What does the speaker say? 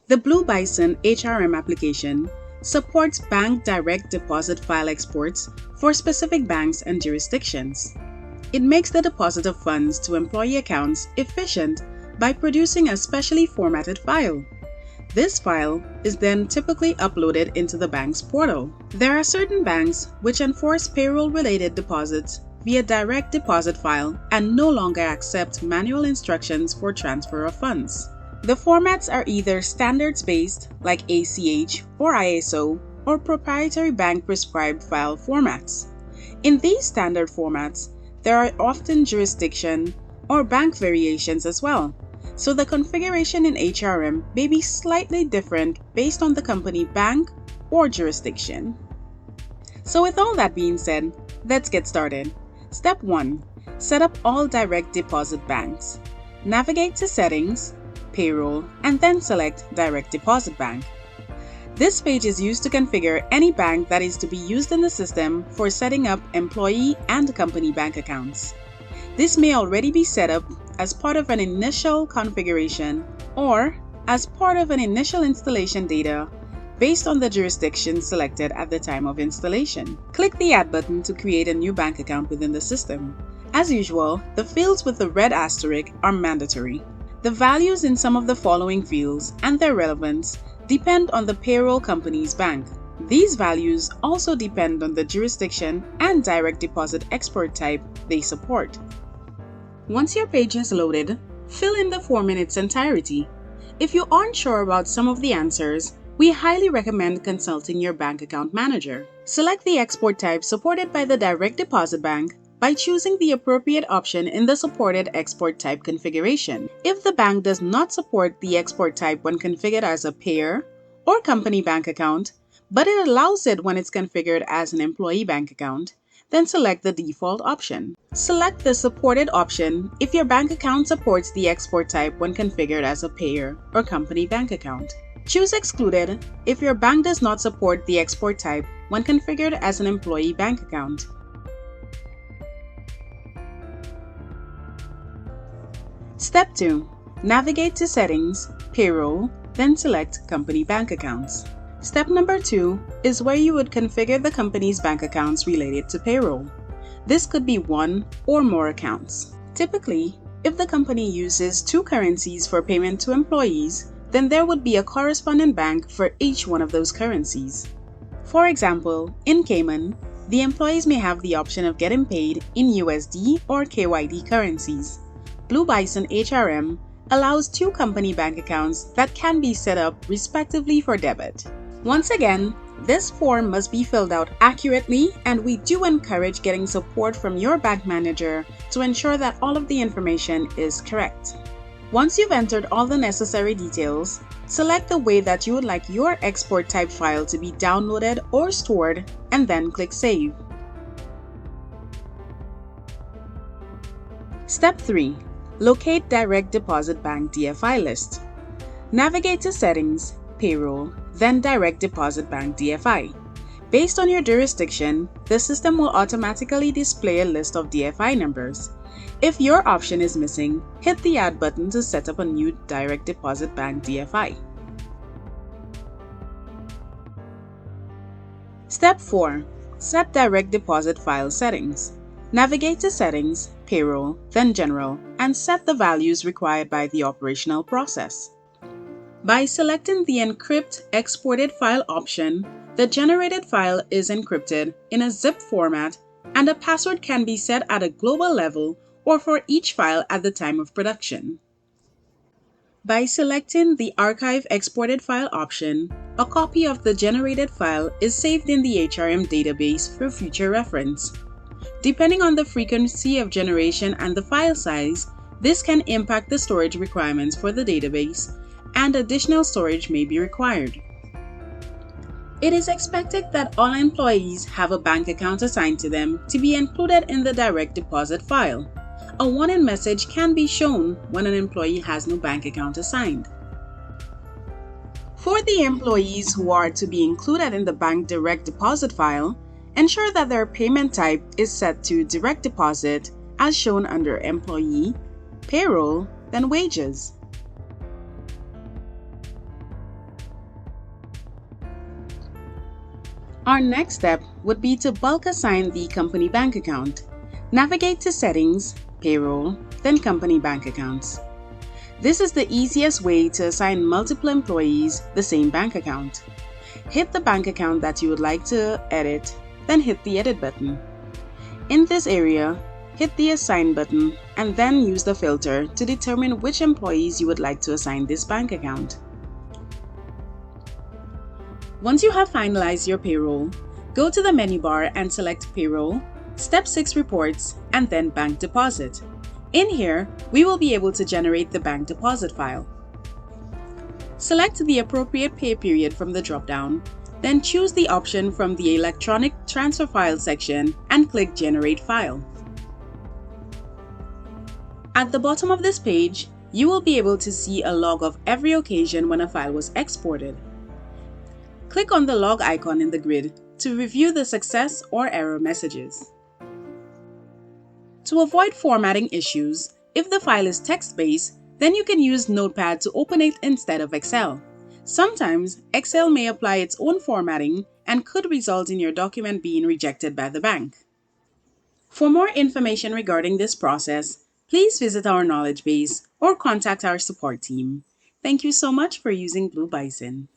The Blue Bison HRM application supports bank direct deposit file exports for specific banks and jurisdictions. It makes the deposit of funds to employee accounts efficient by producing a specially formatted file. This file is then typically uploaded into the bank's portal. There are certain banks which enforce payroll-related deposits via direct deposit file and no longer accept manual instructions for transfer of funds. The formats are either standards-based like ACH or ISO or proprietary bank-prescribed file formats. In these standard formats, there are often jurisdiction or bank variations as well, so the configuration in HRM may be slightly different based on the company bank or jurisdiction. So with all that being said, let's get started. Step 1. Set up all direct deposit banks. Navigate to Settings, Payroll, and then select Direct Deposit Bank. This page is used to configure any bank that is to be used in the system for setting up employee and company bank accounts. This may already be set up as part of an initial configuration or as part of an initial installation data based on the jurisdiction selected at the time of installation. Click the Add button to create a new bank account within the system. As usual, the fields with the red asterisk are mandatory. The values in some of the following fields and their relevance depend on the payroll company's bank. These values also depend on the jurisdiction and direct deposit export type they support. Once your page is loaded, fill in the form in its entirety. If you aren't sure about some of the answers, we highly recommend consulting your bank account manager. Select the export type supported by the direct deposit bank by choosing the appropriate option in the supported export type configuration. If the bank does not support the export type when configured as a payer or company bank account, but it allows it when it's configured as an employee bank account, then select the default option. Select the supported option if your bank account supports the export type when configured as a payer or company bank account. Choose Excluded if your bank does not support the export type when configured as an employee bank account. Step 2. Navigate to Settings, Payroll, then select Company Bank Accounts. Step number 2 is where you would configure the company's bank accounts related to payroll. This could be one or more accounts. Typically, if the company uses 2 currencies for payment to employees, then there would be a corresponding bank for each one of those currencies. For example, in Cayman, the employees may have the option of getting paid in USD or KYD currencies. Blue Bison HRM allows 2 company bank accounts that can be set up respectively for debit. Once again, this form must be filled out accurately, and we do encourage getting support from your bank manager to ensure that all of the information is correct. Once you've entered all the necessary details, select the way that you would like your export type file to be downloaded or stored, and then click Save. Step 3. Locate Direct Deposit Bank DFI list. Navigate to Settings, Payroll, then Direct Deposit Bank DFI. Based on your jurisdiction, the system will automatically display a list of DFI numbers. If your option is missing, hit the Add button to set up a new Direct Deposit Bank DFI. Step 4. Set Direct Deposit File Settings. Navigate to Settings, Payroll, then General, and set the values required by the operational process. By selecting the Encrypt Exported File option, the generated file is encrypted in a zip format, and a password can be set at a global level or for each file at the time of production. By selecting the Archive Exported File option, a copy of the generated file is saved in the HRM database for future reference. Depending on the frequency of generation and the file size, this can impact the storage requirements for the database, and additional storage may be required. It is expected that all employees have a bank account assigned to them to be included in the direct deposit file. A warning message can be shown when an employee has no bank account assigned. For the employees who are to be included in the bank direct deposit file, ensure that their payment type is set to direct deposit as shown under Employee, Payroll, then Wages. Our next step would be to bulk assign the company bank account. Navigate to Settings, Payroll, then Company Bank Accounts. This is the easiest way to assign multiple employees the same bank account. Hit the bank account that you would like to edit, then hit the Edit button. In this area, hit the Assign button and then use the filter to determine which employees you would like to assign this bank account. Once you have finalized your payroll, go to the menu bar and select Payroll, Step 6 Reports, and then Bank Deposit. In here, we will be able to generate the bank deposit file. Select the appropriate pay period from the drop-down, then choose the option from the Electronic Transfer File section and click Generate File. At the bottom of this page, you will be able to see a log of every occasion when a file was exported. Click on the log icon in the grid to review the success or error messages. To avoid formatting issues, if the file is text-based, then you can use Notepad to open it instead of Excel. Sometimes, Excel may apply its own formatting and could result in your document being rejected by the bank. For more information regarding this process, please visit our knowledge base or contact our support team. Thank you so much for using Blue Bison.